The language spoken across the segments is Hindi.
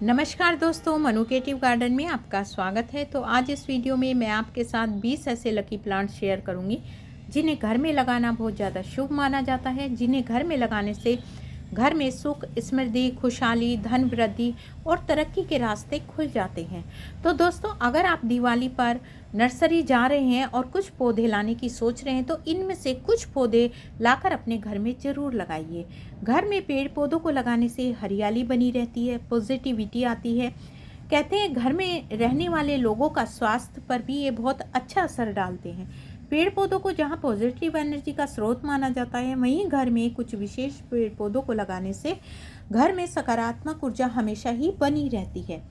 नमस्कार दोस्तों, मनु क्रिएटिव गार्डन में आपका स्वागत है। तो आज इस वीडियो में मैं आपके साथ 20 ऐसे लकी प्लांट शेयर करूंगी जिन्हें घर में लगाना बहुत ज़्यादा शुभ माना जाता है, जिन्हें घर में लगाने से घर में सुख, समृद्धि, खुशहाली, धन वृद्धि और तरक्की के रास्ते खुल जाते हैं। तो दोस्तों, अगर आप दिवाली पर नर्सरी जा रहे हैं और कुछ पौधे लाने की सोच रहे हैं तो इनमें से कुछ पौधे लाकर अपने घर में ज़रूर लगाइए। घर में पेड़ पौधों को लगाने से हरियाली बनी रहती है, पॉजिटिविटी आती है। कहते हैं घर में रहने वाले लोगों का स्वास्थ्य पर भी ये बहुत अच्छा असर डालते हैं। पेड़ पौधों को जहाँ पॉजिटिव एनर्जी का स्रोत माना जाता है, वहीं घर में कुछ विशेष पेड़ पौधों को लगाने से घर में सकारात्मक ऊर्जा हमेशा ही बनी रहती है।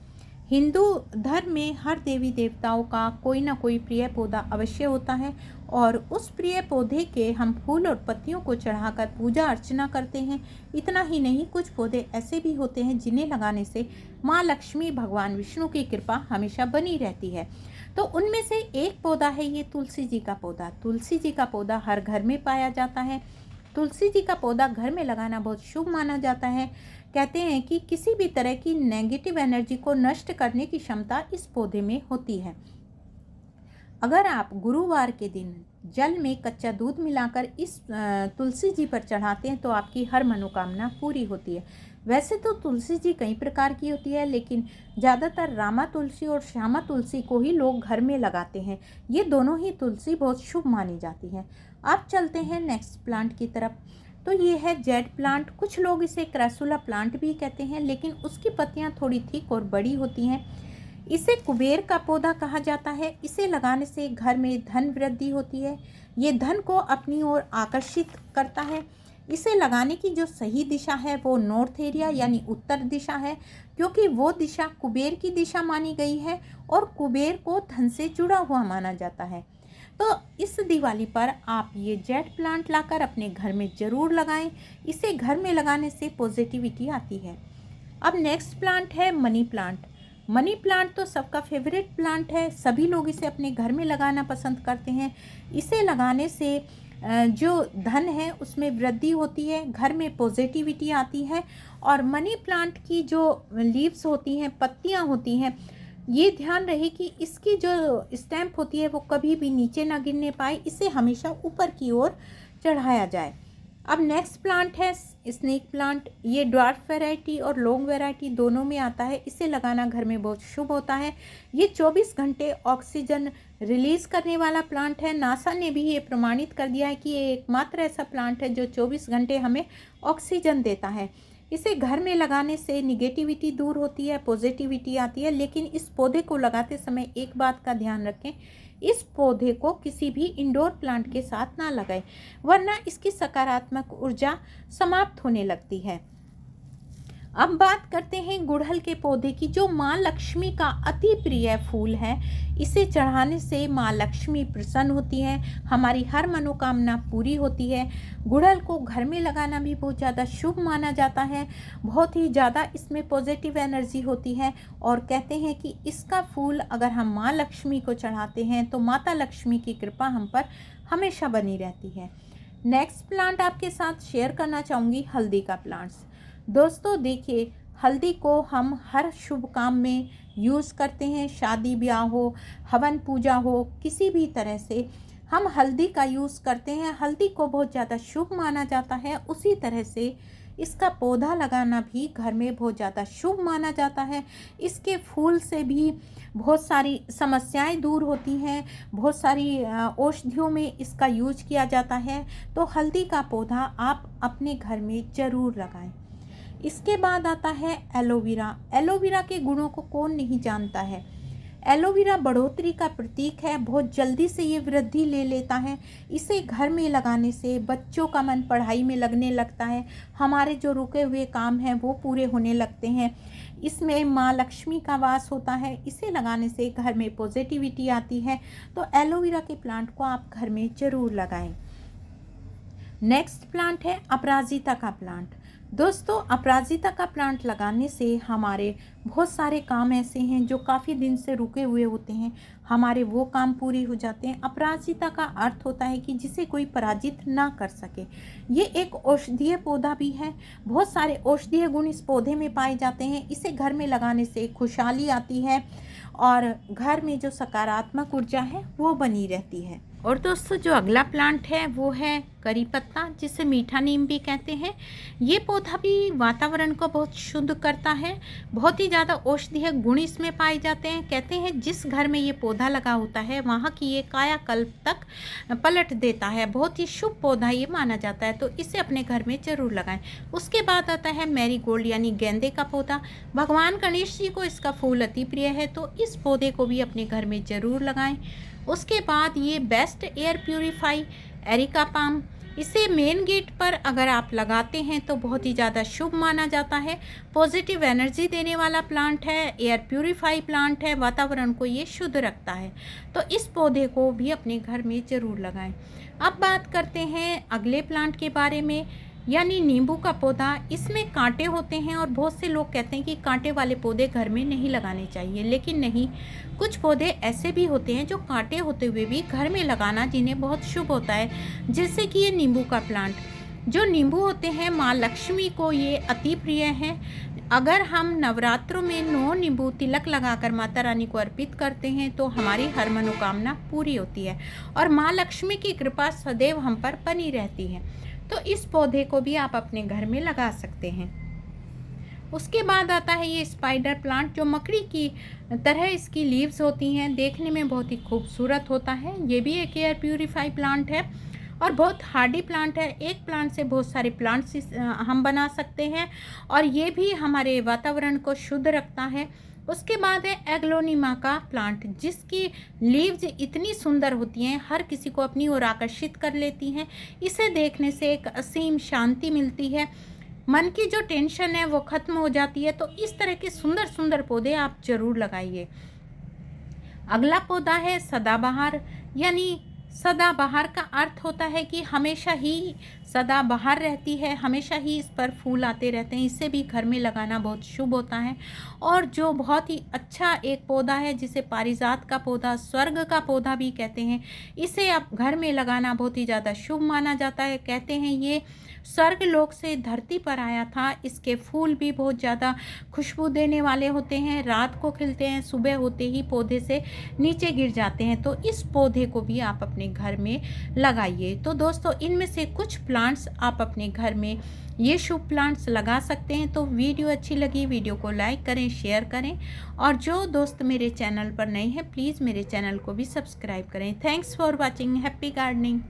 हिंदू धर्म में हर देवी देवताओं का कोई ना कोई प्रिय पौधा अवश्य होता है और उस प्रिय पौधे के हम फूल और पत्तियों को चढ़ाकर पूजा अर्चना करते हैं। इतना ही नहीं, कुछ पौधे ऐसे भी होते हैं जिन्हें लगाने से माँ लक्ष्मी, भगवान विष्णु की कृपा हमेशा बनी रहती है। तो उनमें से एक पौधा है ये तुलसी जी का पौधा। तुलसी जी का पौधा हर घर में पाया जाता है। तुलसी जी का पौधा घर में लगाना बहुत शुभ माना जाता है। कहते हैं कि किसी भी तरह की नेगेटिव एनर्जी को नष्ट करने की क्षमता इस पौधे में होती है। अगर आप गुरुवार के दिन जल में कच्चा दूध मिलाकर इस तुलसी जी पर चढ़ाते हैं तो आपकी हर मनोकामना पूरी होती है। वैसे तो तुलसी जी कई प्रकार की होती है, लेकिन ज़्यादातर रामा तुलसी और श्यामा तुलसी को ही लोग घर में लगाते हैं। ये दोनों ही तुलसी बहुत शुभ मानी जाती है। अब चलते हैं नेक्स्ट प्लांट की तरफ। तो ये है जेड प्लांट। कुछ लोग इसे क्रैसुला प्लांट भी कहते हैं, लेकिन उसकी पत्तियां थोड़ी थिक और बड़ी होती हैं। इसे कुबेर का पौधा कहा जाता है। इसे लगाने से घर में धन वृद्धि होती है। ये धन को अपनी ओर आकर्षित करता है। इसे लगाने की जो सही दिशा है वो नॉर्थ एरिया यानी उत्तर दिशा है, क्योंकि वो दिशा कुबेर की दिशा मानी गई है और कुबेर को धन से जुड़ा हुआ माना जाता है। तो इस दिवाली पर आप ये जेड प्लांट लाकर अपने घर में ज़रूर लगाएं। इसे घर में लगाने से पॉजिटिविटी आती है। अब नेक्स्ट प्लांट है मनी प्लांट। मनी प्लांट तो सबका फेवरेट प्लांट है। सभी लोग इसे अपने घर में लगाना पसंद करते हैं। इसे लगाने से जो धन है उसमें वृद्धि होती है, घर में पॉजिटिविटी आती है। और मनी प्लांट की जो लीव्स होती हैं, पत्तियां होती हैं, ये ध्यान रहे कि इसकी जो स्टैम्प होती है वो कभी भी नीचे ना गिरने पाए। इसे हमेशा ऊपर की ओर चढ़ाया जाए। अब नेक्स्ट प्लांट है स्नेक प्लांट। ये ड्वार्फ वैरायटी और लॉन्ग वैरायटी दोनों में आता है। इसे लगाना घर में बहुत शुभ होता है। ये 24 घंटे ऑक्सीजन रिलीज करने वाला प्लांट है। नासा ने भी ये प्रमाणित कर दिया है कि ये एकमात्र ऐसा प्लांट है जो 24 घंटे हमें ऑक्सीजन देता है। इसे घर में लगाने से निगेटिविटी दूर होती है, पॉजिटिविटी आती है। लेकिन इस पौधे को लगाते समय एक बात का ध्यान रखें, इस पौधे को किसी भी इंडोर प्लांट के साथ ना लगाएं, वरना इसकी सकारात्मक ऊर्जा समाप्त होने लगती है। अब बात करते हैं गुड़हल के पौधे की, जो माँ लक्ष्मी का अति प्रिय फूल है। इसे चढ़ाने से माँ लक्ष्मी प्रसन्न होती है, हमारी हर मनोकामना पूरी होती है। गुड़हल को घर में लगाना भी बहुत ज़्यादा शुभ माना जाता है। बहुत ही ज़्यादा इसमें पॉजिटिव एनर्जी होती है और कहते हैं कि इसका फूल अगर हम माँ लक्ष्मी को चढ़ाते हैं तो माता लक्ष्मी की कृपा हम पर हमेशा बनी रहती है। नेक्स्ट प्लांट आपके साथ शेयर करना चाहूँगी हल्दी का प्लांट्स। दोस्तों देखिए, हल्दी को हम हर शुभ काम में यूज़ करते हैं। शादी ब्याह हो, हवन पूजा हो, किसी भी तरह से हम हल्दी का यूज़ करते हैं। हल्दी को बहुत ज़्यादा शुभ माना जाता है। उसी तरह से इसका पौधा लगाना भी घर में बहुत ज़्यादा शुभ माना जाता है। इसके फूल से भी बहुत सारी समस्याएं दूर होती हैं। बहुत सारी औषधियों में इसका यूज किया जाता है। तो हल्दी का पौधा आप अपने घर में ज़रूर लगाएं। इसके बाद आता है एलोवेरा। एलोवेरा के गुणों को कौन नहीं जानता है। एलोवेरा बढ़ोतरी का प्रतीक है। बहुत जल्दी से ये वृद्धि ले लेता है। इसे घर में लगाने से बच्चों का मन पढ़ाई में लगने लगता है। हमारे जो रुके हुए काम हैं वो पूरे होने लगते हैं। इसमें माँ लक्ष्मी का वास होता है। इसे लगाने से घर में पॉजिटिविटी आती है। तो एलोवेरा के प्लांट को आप घर में ज़रूर लगाएं। नेक्स्ट प्लांट है अपराजिता का प्लांट। दोस्तों, अपराजिता का प्लांट लगाने से हमारे बहुत सारे काम ऐसे हैं जो काफ़ी दिन से रुके हुए होते हैं, हमारे वो काम पूरी हो जाते हैं। अपराजिता का अर्थ होता है कि जिसे कोई पराजित ना कर सके। ये एक औषधीय पौधा भी है। बहुत सारे औषधीय गुण इस पौधे में पाए जाते हैं। इसे घर में लगाने से खुशहाली आती है और घर में जो सकारात्मक ऊर्जा है वो बनी रहती है। और दोस्तों, जो अगला प्लांट है वो है करी पत्ता, जिसे मीठा नीम भी कहते हैं। ये पौधा भी वातावरण को बहुत शुद्ध करता है। बहुत ही ज़्यादा औषधीय गुण इसमें पाए जाते हैं। कहते हैं जिस घर में ये पौधा लगा होता है वहाँ की ये कायाकल्प तक पलट देता है। बहुत ही शुभ पौधा ये माना जाता है, तो इसे अपने घर में ज़रूर लगाएं। उसके बाद आता है मैरीगोल्ड यानी गेंदे का पौधा। भगवान गणेश जी को इसका फूल अति प्रिय है, तो इस पौधे को भी अपने घर में ज़रूर लगाएं। उसके बाद ये best air purify areca palm, इसे मेन गेट पर अगर आप लगाते हैं तो बहुत ही ज़्यादा शुभ माना जाता है। पॉजिटिव एनर्जी देने वाला प्लांट है, एयर प्यूरीफाई प्लांट है, वातावरण को ये शुद्ध रखता है, तो इस पौधे को भी अपने घर में ज़रूर लगाएं। अब बात करते हैं अगले प्लांट के बारे में, यानी नींबू का पौधा। इसमें कांटे होते हैं और बहुत से लोग कहते हैं कि कांटे वाले पौधे घर में नहीं लगाने चाहिए, लेकिन नहीं, कुछ पौधे ऐसे भी होते हैं जो कांटे होते हुए भी घर में लगाना जिन्हें बहुत शुभ होता है, जैसे कि ये नींबू का प्लांट। जो नींबू होते हैं माँ लक्ष्मी को ये अति प्रिय हैं। अगर हम नवरात्रों में 9 नींबू तिलक लगाकर माता रानी को अर्पित करते हैं तो हमारी हर मनोकामना पूरी होती है और माँ लक्ष्मी की कृपा सदैव हम पर बनी रहती है। तो इस पौधे को भी आप अपने घर में लगा सकते हैं। उसके बाद आता है ये स्पाइडर प्लांट, जो मकड़ी की तरह इसकी लीव्स होती हैं, देखने में बहुत ही खूबसूरत होता है। ये भी एक एयर प्यूरीफाई प्लांट है और बहुत हार्डी प्लांट है। एक प्लांट से बहुत सारे प्लांट्स हम बना सकते हैं और ये भी हमारे वातावरण को शुद्ध रखता है। उसके बाद है एग्लोनिमा का प्लांट, जिसकी लीव्स इतनी सुंदर होती हैं, हर किसी को अपनी ओर आकर्षित कर लेती हैं। इसे देखने से एक असीम शांति मिलती है, मन की जो टेंशन है वो खत्म हो जाती है। तो इस तरह के सुंदर सुंदर पौधे आप जरूर लगाइए। अगला पौधा है सदाबहार, यानी सदाबहार का अर्थ होता है कि हमेशा ही सदाबहार रहती है, हमेशा ही इस पर फूल आते रहते हैं। इसे भी घर में लगाना बहुत शुभ होता है और जो बहुत ही अच्छा एक पौधा है जिसे पारिजात का पौधा, स्वर्ग का पौधा भी कहते हैं, इसे आप घर में लगाना बहुत ही ज़्यादा शुभ माना जाता है। कहते हैं ये स्वर्ग लोक से धरती पर आया था। इसके फूल भी बहुत ज़्यादा खुशबू देने वाले होते हैं, रात को खिलते हैं, सुबह होते ही पौधे से नीचे गिर जाते हैं। तो इस पौधे को भी आप अपने घर में लगाइए। तो दोस्तों, इनमें से कुछ प्लांट्स आप अपने घर में ये शुभ प्लांट्स लगा सकते हैं। तो वीडियो अच्छी लगी, वीडियो को लाइक करें, शेयर करें और जो दोस्त मेरे चैनल पर नए हैं प्लीज़ मेरे चैनल को भी सब्सक्राइब करें। Thanks for watching. Happy gardening.